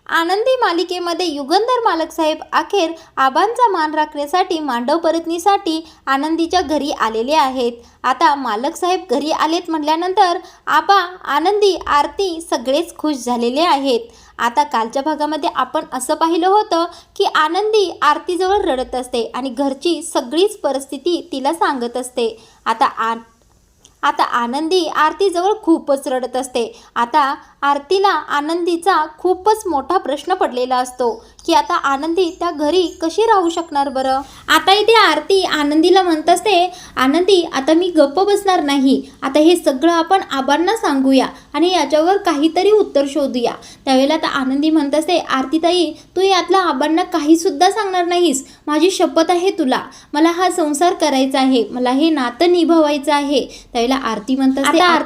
आनंदी मालिकेमध्ये युगंधर मालक साहेब अखेर आबांचा मान राखण्यासाठी मांडव परतनीसाठी आनंदीच्या घरी आलेले आहेत। आता मालक साहेब घरी आलेत म्हटल्यानंतर आबा, आनंदी, आरती सगळेच खुश झालेले आहेत। आता कालच्या भागामध्ये आपण असं पाहिलं होतं की आनंदी आरतीजवळ रडत असते आणि घरची सगळीच परिस्थिती तिला सांगत असते। आता आनंदी आरतीजवळ खूपच रडत असते। आता आरतीला आनंदीचा खूपच मोठा प्रश्न पडलेला असतो की आता आनंदी त्या घरी कशी राहू शकणार बरं। आता इथे आरती आनंदीला म्हणत असते, आनंदी आता मी गप्प बसणार नाही, आता हे सगळं आपण आबांना सांगूया आणि याच्यावर काहीतरी उत्तर शोधूया। त्यावेळेला आता आनंदी म्हणत असते, आरती ताई तू यातला आबांना काही सुद्धा सांगणार नाहीस, माझी शपथ आहे तुला, मला हा संसार करायचा आहे, मला हे नातं निभावायचं आहे। त्यावेळेला आरती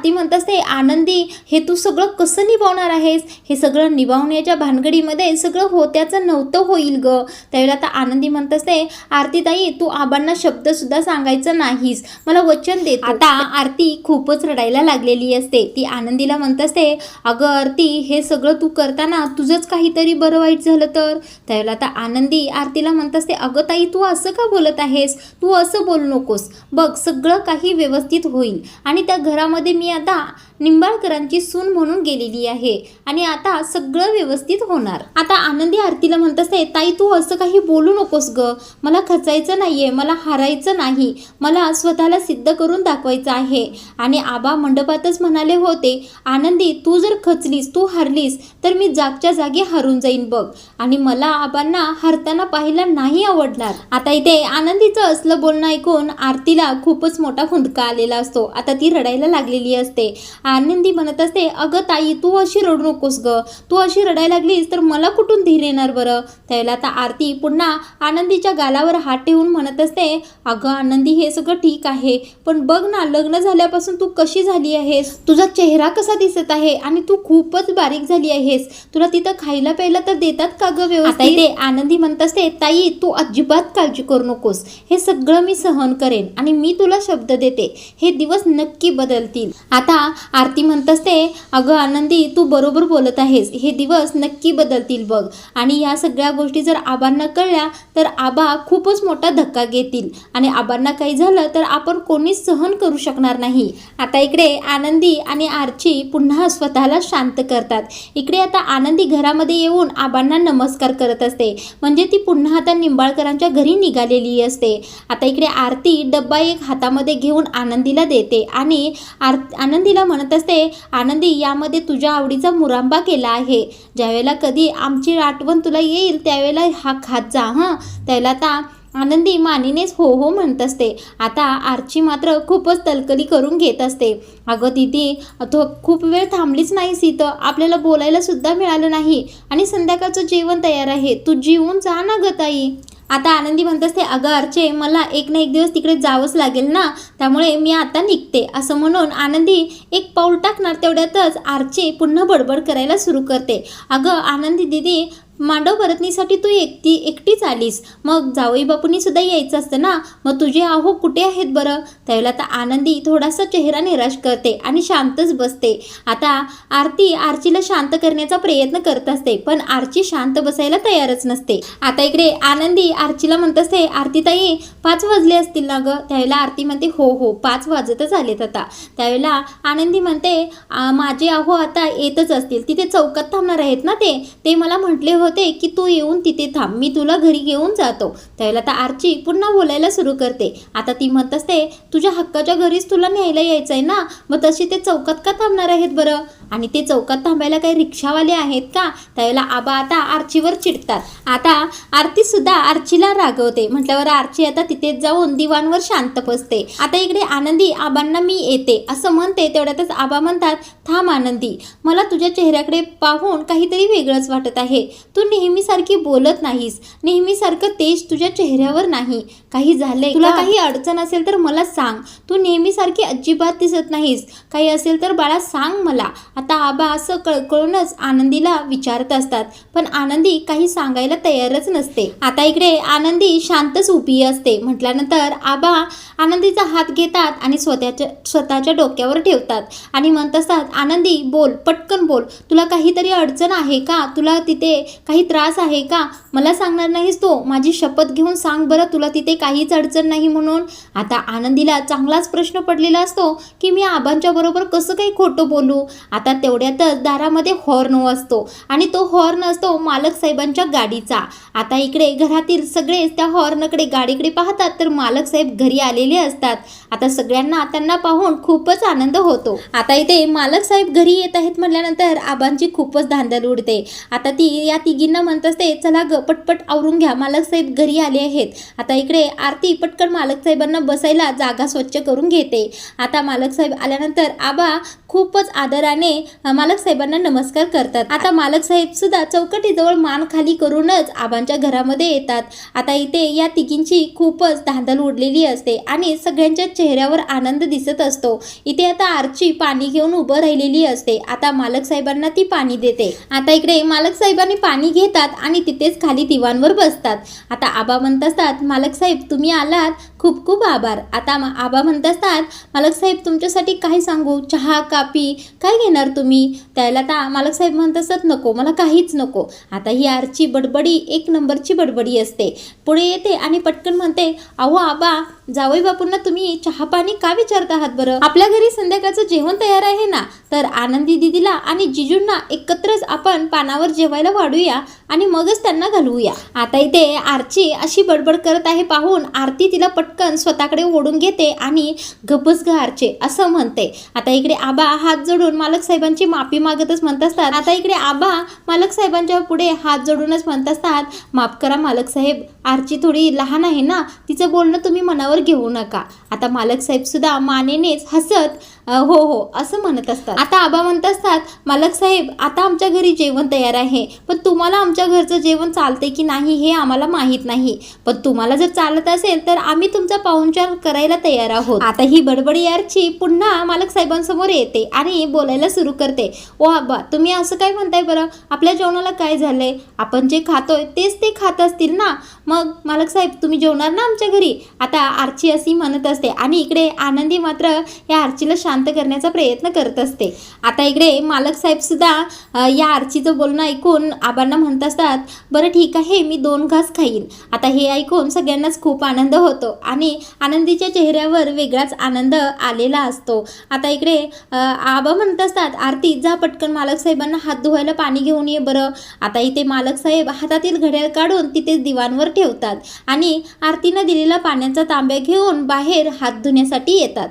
म्हणत असते, आनंदी हे तू सगळं कसं निभावणार आहेस, हे सगळं निभावण्याच्या भानगडीमध्ये सगळं होत्याचं नव्हतं होईल ग। त्यावेळेला आता आनंदी म्हणत असते, आरती ताई तू आबांना शब्द सुद्धा सांगायचं नाहीस, मला वचन दे। आता आरती खूपच रडायला लागलेली असते। ती आनंदीला म्हणत असते, अगं आरती हे सगळं तू करताना तुझंच काहीतरी बरं वाईट झालं तर। त्यावेळेला आता आनंदी आरतीला म्हणत असते, अगं ताई तू असं का बोलत आहेस, तू असं बोलू नकोस, बघ सगळं काही व्यवस्थित होईल आणि त्या घरामध्ये मी आता निंबाळकरांची सून म्हणून गेलेली आहे आणि आता सगळं व्यवस्थित होणार। आता आनंदी आरतीला म्हणत असते, ताई तू असं काही बोलू नकोस ग, मला खचायचं नाहीये, मला हारायचं नाही, मला स्वतःला सिद्ध करून दाखवायचं आहे। आणि आबा मंडपातच म्हणाले होते, आनंदी तू जर खचलीस, तू हारलीस तर मी जागच्या जागी हारून जाईन बघ, आणि मला आबांना हारताना पाहायला नाही आवडणार। आता इथे आनंदीचं असलं बोलणं ऐकून आरतीला खूपच मोठा हुंदका आलेला असतो। आता ती रडायला लागलेली असते। आनंदी म्हणत असते, अगं ताई तू अशी रडू नकोस ग, तू अशी रडायला लागलीस तर मला कुठून धीर येणार बरं। त्यावेळेला आता आरती पुन्हा आनंदीच्या गालावर हात ठेवून म्हणत असते, अगं आनंदी हे सगळं ठीक आहे, पण बघ ना लग्न झाल्यापासून तू कशी झाली आहेस, तुझा चेहरा कसा दिसत आहे आणि तू खूपच बारीक झाली आहेस, तुला तिथं खायला प्यायला तर देतात का ग व्यवस्थित। ते आनंदी म्हणत असते, ताई तू अजिबात काळजी करू नकोस, हे सगळं मी सहन करेन आणि मी तुला शब्द देते हे दिवस नक्की बदलतील। आता आरती म्हणत असते, अगं आनंदी तू बरोबर बोलत आहेस, हे दिवस नक्की बदलतील बघ, आणि या सगळ्या गोष्टी जर आबांना कळल्या तर आबा खूपच मोठा धक्का घेतील आणि आबांना काही झालं तर आपण कोणीच सहन करू शकणार नाही। आता इकडे आनंदी आणि आरची पुन्हा स्वतःला शांत करतात। इकडे आता आनंदी घरामध्ये येऊन आबांना नमस्कार करत असते, म्हणजे ती पुन्हा आता निंबाळकरांच्या घरी निघालेली असते। आता इकडे आरती डब्बा एक हातामध्ये घेऊन आनंदीला देते आणि आनंदीला म्हणत असते, आनंदी यामध्ये तुझ्या आवडीचा मुरांबा केला आहे, ज्यावेळेला कधी आमची आठवण तुला येईल त्यावेळेला हा खात जा हां। त्याला आता आनंदी मानेनेच हो हो म्हणत असते। आता आरची मात्र खूपच तलकली करून घेत असते, अगं दीदी तो खूप वेळ थांबलीच नाहीस इथं, आपल्याला बोलायला सुद्धा मिळालं नाही आणि संध्याकाळचं जेवण तयार आहे, तू जेवून जा ना ग ताई। आता आनंदी म्हणत असते, अगं अर्चे मला एक ना एक दिवस तिकडे जावंच लागेल ना, त्यामुळे मी आता निघते, असं म्हणून आनंदी एक पाऊल टाकणार तेवढ्यातच आरची पुन्हा बडबड करायला सुरू करते, अगं आनंदी दीदी मांडव परतनीसाठी तू एकटीच आलीस, मग जावई बापूंनी सुद्धा यायचं असतं ना, मग तुझे आहो कुठे आहेत बरं। त्यावेळेला आता आनंदी थोडासा चेहरा निराश करते आणि शांतच बसते। आता आरती आरचीला शांत करण्याचा प्रयत्न करत असते, पण आरची शांत बसायला तयारच नसते। आता इकडे आनंदी आरचीला म्हणत असते, आरती ताई 5 वाजले असतील ना ग। त्यावेळेला आरती म्हणते, हो हो 5 वाजतच आलेत आता। त्यावेळेला आनंदी म्हणते, माझे आहो आता येतच असतील, तिथे चौकात थांबणार आहेत ना ते मला म्हटले होते की तू येऊन तिथे थांब, मी तुला घरी घेऊन जातो। त्यावेळेला आता आरची पुन्हा बोलायला सुरू करते। आता ती म्हणत असते, तुझ्या हक्काच्या घरीच तुला न्यायला यायचं आहे ना, मग तशी ते चौकात का थांबणार आहेत बरं, आणि ते चौकात थांबायला काही रिक्षावाले आहेत का। त्यावेळेला आबा आता आरचीवर चिडतात। आता आरती सुद्धा आरचीला रागवते, म्हटल्यावर आरची आता तिथेच जाऊन दिवाणवर शांत बसते। आता इकडे आनंदी आबांना मी येते असं म्हणते, तेवढ्यातच आबा म्हणतात, थांब आनंदी, मला तुझ्या चेहऱ्याकडे पाहून काहीतरी वेगळंच वाटत आहे, तू तू नेहमीसारखी बोलत नाहीस, नेहमीसारखं तेज तुझ्या चेहऱ्यावर नाही. काही झालंय तुला? काही अडचण असेल तर मला सांग. तू नेहमीसारखी अजिबात दिसत नाहीस. काही असेल तर बाळा सांग मला. आता आबा असं कळकळूनच आनंदीला विचारत असतात, पण आनंदी काही सांगायला तयारच नसते. आता इकडे आनंदी शांतच उभी असते. म्हटल्यानंतर आबा आनंदीचा हात घेतात आणि स्वतःच्या डोक्यावर ठेवतात आणि म्हणत असतात, आनंदी बोल, पटकन बोल. तुला काहीतरी अडचण आहे का? तुला तिथे काही त्रास आहे का? मला सांगणार नाहीस तो? माझी शपथ घेऊन सांग बरं, तुला तिथे काहीच अडचण नाही म्हणून. आता आनंदीला चांगलाच प्रश्न पडलेला असतो की मी आबांच्या बरोबर कसं काही खोटं बोलू. आता तेवढ्यातच दारामध्ये हॉर्न वाजतो आणि तो हॉर्न असतो मालक साहेबांच्या गाडीचा. आता इकडे घरातील सगळेच त्या हॉर्नकडे, गाडीकडे पाहतात तर मालक साहेब घरी आलेले असतात. आता सगळ्यांना त्यांना पाहून खूपच आनंद होतो. आता इथे मालक साहेब घरी येत आहेत म्हटल्यानंतर आबांची खूपच धांदल उडते. आता ती या तिघींना म्हणत असते, चला ग पटपट आवरून घ्या, मालक साहेब घरी आले आहेत. आता इकडे आरती पटकन मालक साहेबांना बसायला जागा स्वच्छ करून घेते. आता मालक साहेब आल्यानंतर आबा खूपच आदराने मालक साहेबांना नमस्कार करतात. आता मालक साहेब सुद्धा चौकटीजवळ मान खाली करूनच आबांच्या घरामध्ये येतात. आता इथे या तिघींची खूपच धांदल उडलेली असते आणि सगळ्यांच्या चेहऱ्यावर आनंद दिसत असतो. इथे आता आरची पाणी घेऊन उभं राहिलेली असते. आता मालक साहेबांना ती पाणी देते. आता इकडे मालक साहेबांनी पाणी घेतात आणि तिथेच खाली दिवाणवर बसतात. आता आबा म्हणत असतात, मालक साहेब तुम्ही आलात, खूप खूप आभार. आता आबा म्हणत असतात, मालक साहेब तुमच्यासाठी काय सांगू, चहा कापी काय घेणार तुम्ही? त्याला आता मालक साहेब म्हणत असतात, नको मला काहीच नको. आता ही आरची बडबडी एक नंबरची बडबडी असते. पुढे येते आणि पटकन म्हणते, अहो आबा जावई बापूंना तुम्ही चहा पाणी का विचारत आहात बरं? आपल्या घरी संध्याकाळचं जेवण तयार आहे ना, तर आनंदी दिदीला आणि जिजूंना एकत्रच आपण पानावर जेवायला वाढूया आणि मगच त्यांना घालवूया. आता इथे आरची अशी बडबड करत आहे पाहून आरती तिला पटकन स्वतःकडे ओढून घेते आणि गप्पच ग आरचे असं म्हणते. आता इकडे आबा हात जोडून मालक साहेबांची माफी मागतच म्हणत असतात. आता इकडे आबा मालक साहेबांच्या पुढे हात जोडूनच म्हणत असतात, माफ करा मालक साहेब, आरची थोडी लहान आहे ना, तिचं बोलणं तुम्ही मनावर घेऊ नका. आता मालक साहेब सुद्धा मानेनेच हसत हो हो असं म्हणत असतात. आता आबा म्हणत असतात, मालक साहेब आता आमच्या घरी जेवण तयार आहे, पण तुम्हाला आमच्या घरचं जेवण चालते की नाही हे आम्हाला माहीत नाही, पण तुम्हाला जर चालत असेल तर आम्ही तुमचा पाहुणचार करायला तयार आहोत. आता ही बडबडी यारची पुन्हा मालक साहेबांसमोर येते आणि बोलायला सुरू करते, ओ आबा तुम्ही असं काय म्हणताय बरं, आपल्या जेवणाला काय झालंय, आपण जे खातोय तेच ते खात असतील ना, मग मालक साहेब तुम्ही जेवणार ना आमच्या घरी. आता आरची अशी म्हणत असते आणि इकडे आनंदी मात्र या आरचीला शांत करण्याचा प्रयत्न करत असते. आता इकडे मालक साहेब सुद्धा या आरचीचं बोलणं ऐकून आबांना म्हणत असतात, बरं ठीक आहे मी 2 घास खाईन. आता हे ऐकून सगळ्यांनाच खूप आनंद होतो आणि आनंदीच्या चेहऱ्यावर वेगळाच आनंद आलेला असतो. आता इकडे आबा म्हणत असतात, आरती जा पटकन मालक साहेबांना हात धुवायला पाणी घेऊन ये बरं. आता इथे मालक साहेब हातातील घड्याळ काढून तिथेच दिवाणवर ठेवतात आणि आरतीनं दिलेला पाण्याचा तांब्या घेऊन बाहेर हात धुण्यासाठी येतात.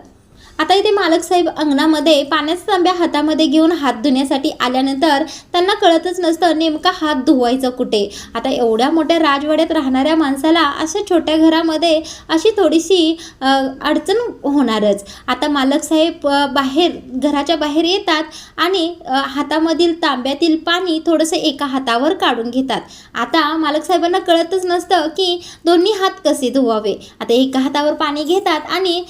आता इथे मालक साहेब अंगणामध्ये पाण्याचा तांब्या हातामध्ये घेऊन हात धुण्यासाठी आल्यानंतर त्यांना कळतच नसतं नेमका हात धुवायचा कुठे. आता एवढ्या मोठ्या राजवाड्यात राहणाऱ्या माणसाला अशा छोट्या घरामध्ये अशी थोडीशी अडचण होणारच. आता मालक साहेब घराच्या बाहेर येतात आणि हातामधील तांब्यातील पाणी थोडंसं एका हातावर काढून घेतात. आता मालक साहेबांना कळतच नसतं की दोन्ही हात कसे धुवावे. आता एका हातावर पाणी घेतात आणि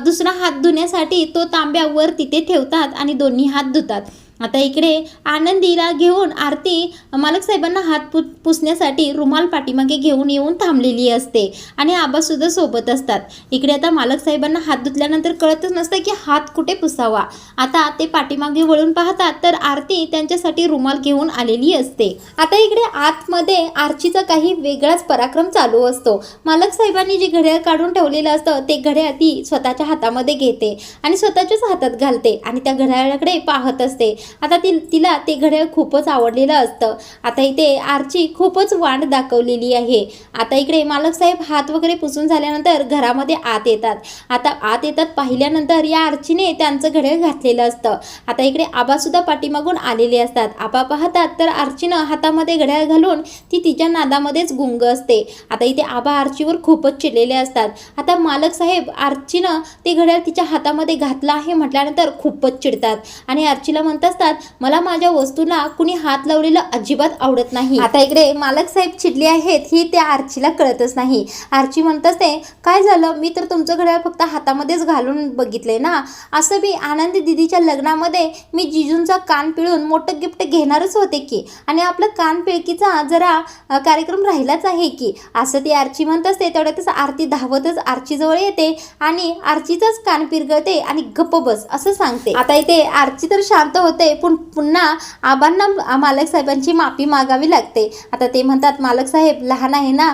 दुसरा हात धुण्यासाठी तो तांब्या वर तिथे ठेवतात आणि दोन्ही हात धुतात. आता इकडे आनंदीला घेऊन आरती मालक साहेबांना हात पुसण्यासाठी रुमाल पाठीमागे घेऊन येऊन थांबलेली असते आणि आबासुद्धा सोबत असतात. इकडे आता मालक साहेबांना हात धुतल्यानंतर कळतच नसतं की हात कुठे पुसावा. आता ते पाठीमागे वळून पाहतात तर आरती त्यांच्यासाठी रुमाल घेऊन आलेली असते. आता इकडे आतमध्ये आरचीचा काही वेगळाच पराक्रम चालू असतो. मालक साहेबांनी जे घड्याळ काढून ठेवलेलं असतं ते घड्याळ ती स्वतःच्या हातामध्ये घेते आणि स्वतःच्याच हातात घालते आणि त्या घड्याळाकडे पाहत असते. आता तिला ते घड्याळ खूपच आवडलेलं असतं. आता इथे आरची खूपच वांड दाखवलेली आहे. आता इकडे मालक साहेब हात वगैरे पुसून झाल्यानंतर घरामध्ये आत येतात. आता आत येतात पाहिल्यानंतर या आरचीने त्यांचं घड्याळ घातलेलं असतं. आता इकडे आबासुद्धा पाठीमागून आलेले असतात. आबा पाहतात तर आरचीनं हातामध्ये घड्याळ घालून ती तिच्या नादामध्येच गुंग असते. आता इथे आबा आरचीवर खूपच चिडलेले असतात. आता मालक साहेब आरचीनं ते घड्याळ तिच्या हातामध्ये घातलं आहे म्हटल्यानंतर खूपच चिडतात आणि आरचीला म्हणतात असतात, मला माझ्या वस्तूला कुणी हात लावलेलं अजिबात आवडत नाही. आता इकडे मालक साहेब चिडले आहेत ही त्या आर्चीला कळतच नाही. आर्ची म्हणत असते, काय झालं, मी तर तुमचं घड्याळ फक्त हातामध्येच घालून बघितले ना. असं बी आनंदी दिदीच्या लग्नामध्ये मी जिजूंचा कान पिळून मोठं गिफ्ट घेणारच होते की, आणि आपलं कान पिळकीचा जरा कार्यक्रम राहिलाच आहे की, असं ती आर्ची म्हणत असते. तेवढ्यातच आरती धावतच आर्चीजवळ येते आणि आर्चीचाच कान पिरगळते आणि गप्प बस असं सांगते. आता इथे आर्ची तर शांत होते, पण पुन्हा आबांना मालक साहेबांची माफी मागावी लागते. आता ते म्हणतात, मालक साहेब लहान आहे ना,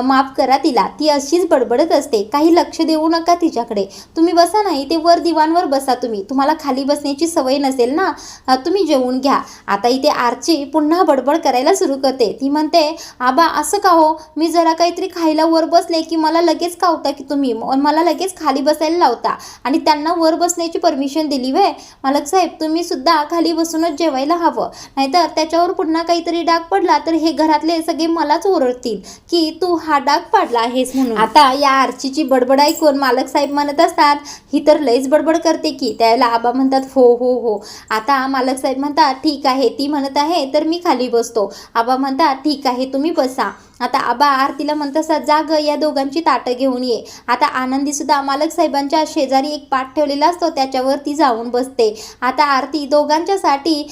माफ करा तिला, ती अशीच बडबडत असते, काही लक्ष देऊ नका तिच्याकडे, तुम्ही बसा ना इथे वर दिवाणवर बसा, तुम्हाला खाली बसण्याची सवय नसेल ना, तुम्ही जेवून घ्या. आता इथे आर्ची पुन्हा बडबड करायला सुरू करते. ती म्हणते, आबा असं का हो, मी जरा काहीतरी खायला वर बसले की मला लगेच कावता की तुम्ही, मला लगेच खाली बसायला लावता आणि त्यांना वर बसण्याची परमिशन दिली व्हय. मालक साहेब तुम्ही सुद्धा खाली बसूनच जेवायला हवं, नाहीतर त्याच्यावर पुन्हा काहीतरी डाग पडला तर हे घरातले सगळे मलाच ओरडतील की तू हा डाग पाडला आहेस म्हणून. आता या आर्चीची बडबड ऐकून मालक साहेब म्हणत असतात, ही तर लईच बडबड करते की. त्याला आबा म्हणतात, हो हो हो. आता मालक साहेब म्हणतात, ठीक आहे, ती म्हणत आहे तर मी खाली बसतो. आबा म्हणतात, ठीक आहे तुम्ही बसा. आता आबा आरतीला म्हणत असतात, जाग या दोघांची ताटं घेऊन ये. आता आनंदी सुद्धा मालक साहेबांच्या शेजारी एक पाट ठेवलेला असतो त्याच्यावर ती जाऊन बसते. आता आरती दोघांच्यासाठी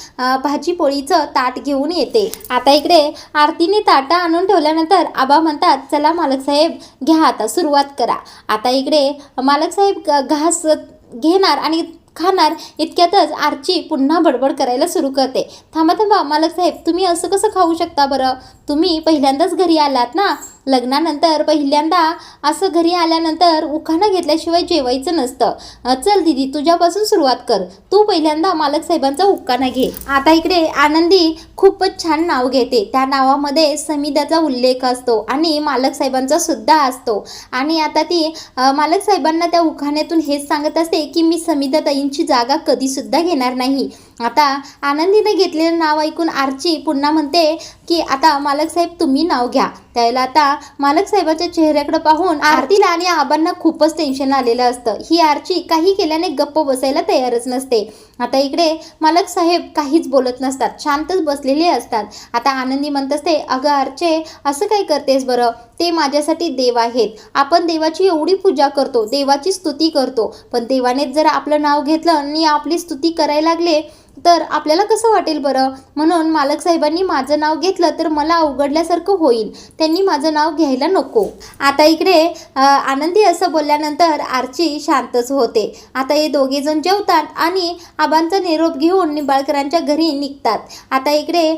भाजी पोळीचं ताट घेऊन येते. आता इकडे आरतीने ताटं आणून ठेवल्यानंतर आबा म्हणतात, चला मालक साहेब घ्या आता सुरुवात करा. आता इकडे मालक साहेब घास घेणार आणि खाणार. इतक्यातच आर्ची पुन्हा बडबड करायला सुरू करते, थांबा थांबा मालक साहेब, तुम्ही असं कसं खाऊ शकता बरं, तुम्ही पहिल्यांदाच घरी आलात ना, लग्नानंतर पहिल्यांदा असं घरी आल्यानंतर उखाणा घेतल्याशिवाय जेवायचं नसतं. चल दीदी तुझ्यापासून सुरुवात कर, तू पहिल्यांदा मालक साहेबांचा उखाणा घे. आता इकडे आनंदी खूपच छान नाव घेते, त्या नावामध्ये समिदाचा उल्लेख असतो आणि मालक साहेबांचा सुद्धा असतो. आणि आता ती मालक साहेबांना त्या उखाण्यातून हेच सांगत असते की मी समिदा ताईंची जागा कधीसुद्धा घेणार नाही. आता आनंदीने घेतलेलं नाव ऐकून आर्ची पुन्हा म्हणते की आता मालक साहेब तुम्ही नाव घ्या. त्यावेळेला आता मालक साहेबाच्या चेहऱ्याकडे पाहून आरतीला आणि आबांना खूपच टेन्शन आलेलं असतं. ही आर्ची काही केल्याने गप्प बसायला तयारच नसते. आता इकडे मालक साहेब काहीच बोलत नसतात, शांतच बसलेले असतात. आता आनंदी म्हणत असते, अगं आर्चे असं काय करतेस बरं, ते माझ्यासाठी देव आहेत, आपण देवाची एवढी पूजा करतो, देवाची स्तुती करतो, पण देवानेच जर आपलं नाव घेतलं आणि आपली स्तुती करायला लागले तर आपल्याला कसं वाटेल बरं. म्हणून मालक साहेबांनी माझं नाव घेतलं तर मला अवघडल्यासारखं होईल, त्यांनी माझं नाव घ्यायला नको. आता इकडे आनंदी असं बोलल्यानंतर आर्ची शांतच होते. आता हे दोघे जण जेवतात आणि आबांचा निरोप घेऊन निंबाळकरांच्या घरी निघतात. आता इकडे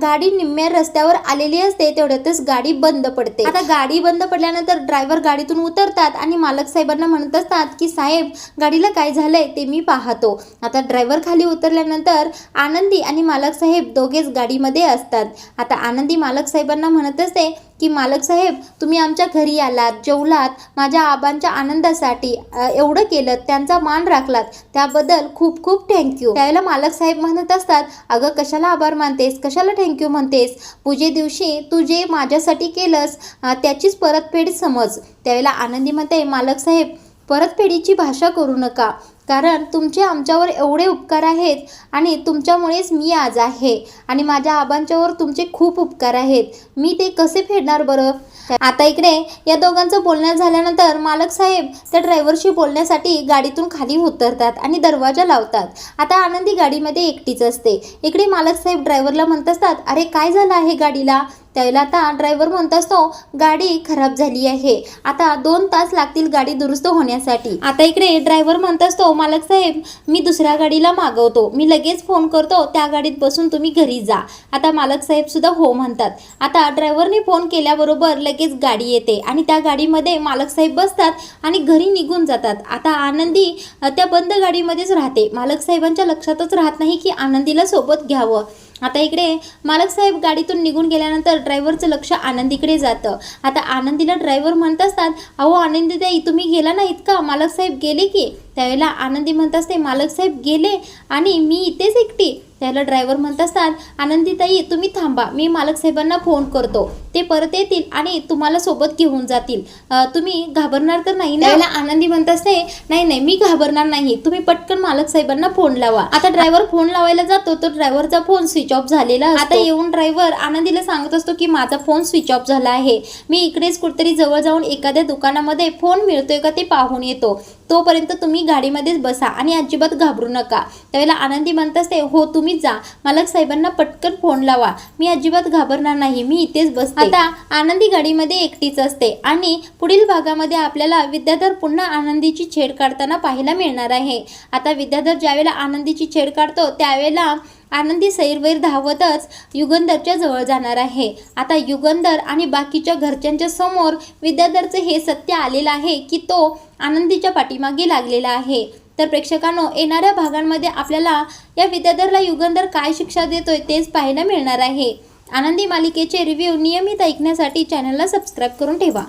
गाडी निम्म्या रस्त्यावर आलेली असते, तेवढ्यातच गाडी बंद पडते. आता गाडी बंद पडल्यानंतर ड्रायव्हर गाडीतून उतरतात आणि मालक साहेबांना म्हणत असतात की साहेब गाडीला काय झालंय ते मी पाहतो. आता ड्रायव्हर खाली उतरल्यानंतर आनंदी आणि मालक साहेब दोघेच गाडीमध्ये असतात. आता आनंदी मालक साहेबांना म्हणत असते की मालक साहेब तुम्ही आमच्या घरी आलात, जेवलात, माझ्या आबांच्या आनंदासाठी एवढं केलं, त्यांचा मान राखलात, त्याबद्दल खूप खूप थँक्यू. त्यावेळेला मालक साहेब म्हणत असतात, अगं कशाला आभार मानतेस, कशाला थँक्यू म्हणतेस, पूजे दिवशी तू जे माझ्यासाठी केलंस त्याचीच परतफेड समज. त्यावेळेला आनंदी म्हणते, मालक साहेब परतफेडीची भाषा करू नका, कारण तुमचे आमच्यावर एवढे उपकार आहेत आणि तुमच्यामुळेच मी आज आहे आणि माझ्या आबांच्यावर तुमचे खूप उपकार आहेत, मी ते कसे फेडणार बरं. आता इकडे या दोघांचं बोलणं झाल्यानंतर मालक साहेब त्या ड्रायव्हरशी बोलण्यासाठी गाडीतून खाली उतरतात आणि दरवाजा लावतात. आता आनंदी गाडीमध्ये एकटीच असते. इकडे मालक साहेब ड्रायव्हरला म्हणत असतात, अरे काय झालं आहे गाडीला. त्यावेळेला आता ड्रायव्हर म्हणत असतो, गाडी खराब झाली आहे, आता 2 तास लागतील गाडी दुरुस्त होण्यासाठी. आता इकडे ड्रायव्हर म्हणत असतो, मालक साहेब मी दुसऱ्या गाडीला मागवतो, मी लगेच फोन करतो, त्या गाडीत बसून तुम्ही घरी जा. आता मालक साहेब सुद्धा हो म्हणतात. आता ड्रायव्हरने फोन केल्याबरोबर लगेच गाडी येते आणि त्या गाडीमध्ये मालक साहेब बसतात आणि घरी निघून जातात. आता आनंदी त्या बंद गाडीमध्येच राहते. मालक साहेबांच्या लक्षातच राहत नाही की आनंदीला सोबत घ्यावं. आता इकडे मालक साहेब गाडीतून निघून गेल्यानंतर ड्रायव्हरचं लक्ष आनंदीकडे जातं. आता आनंदीला ड्रायव्हर म्हणत असतात, अहो आनंदी ताई तुम्ही गेला नाहीत का, मालक साहेब गेले की. त्यावेळेला आनंदी म्हणत असते, मालक साहेब गेले आणि मी इथेच एकटी. त्याला ड्रायव्हर म्हणत असतात, आनंदीताई तुम्ही थांबा, मी मालक साहेबांना फोन करतो, ते परत येतील आणि तुम्हाला सोबत घेऊन जातील, तुम्ही घाबरणार तर नाही ना? त्याला आनंदी म्हणत असते, नाही नाही मी घाबरणार नाही, तुम्ही पटकन मालक साहेबांना फोन लावा. आता ड्रायव्हर फोन लावायला जातो तर ड्रायव्हरचा फोन स्विच ऑफ झालेला असतो. आता येऊन ड्रायव्हर आनंदीला सांगत असतो की माझा फोन स्विच ऑफ झाला आहे, मी इकडेच कुठेतरी जवळ जाऊन एखाद्या दुकानामध्ये फोन मिळतोय का ते पाहून येतो, तोपर्यंत तुम्ही गाडीमध्येच बसा आणि अजिबात घाबरू नका. त्यावेळेला आनंदी म्हणत असते, हो तुम्ही जा, मालक साहेबांना पटकन फोन लावा, मी अजिबात घाबरणार नाही, मी इथेच बसते. आता आनंदी गाडीमध्ये एकटीच असते आणि पुढील भागामध्ये आपल्याला विद्याधर पुन्हा आनंदीची छेड काढताना पाहायला मिळणार आहे. आता विद्याधर ज्यावेळेला आनंदीची छेड काढतो त्यावेळेला आनंदी सैरवैर धावतच युगंधरच्या जवळ जाणार आहे. आता युगंधर आणि बाकीच्या घरच्यांच्या समोर विद्याधरचं हे सत्य आलेलं आहे की तो आनंदीच्या पाठीमागे लागलेला आहे. तर प्रेक्षकांनो, येणाऱ्या भागांमध्ये आपल्याला या विद्याधरला युगंधर काय शिक्षा देतोय तेच पाहायला मिळणार आहे. आनंदी मालिकेचे रिव्ह्यू नियमित ऐकण्यासाठी चॅनलला सबस्क्राईब करून ठेवा.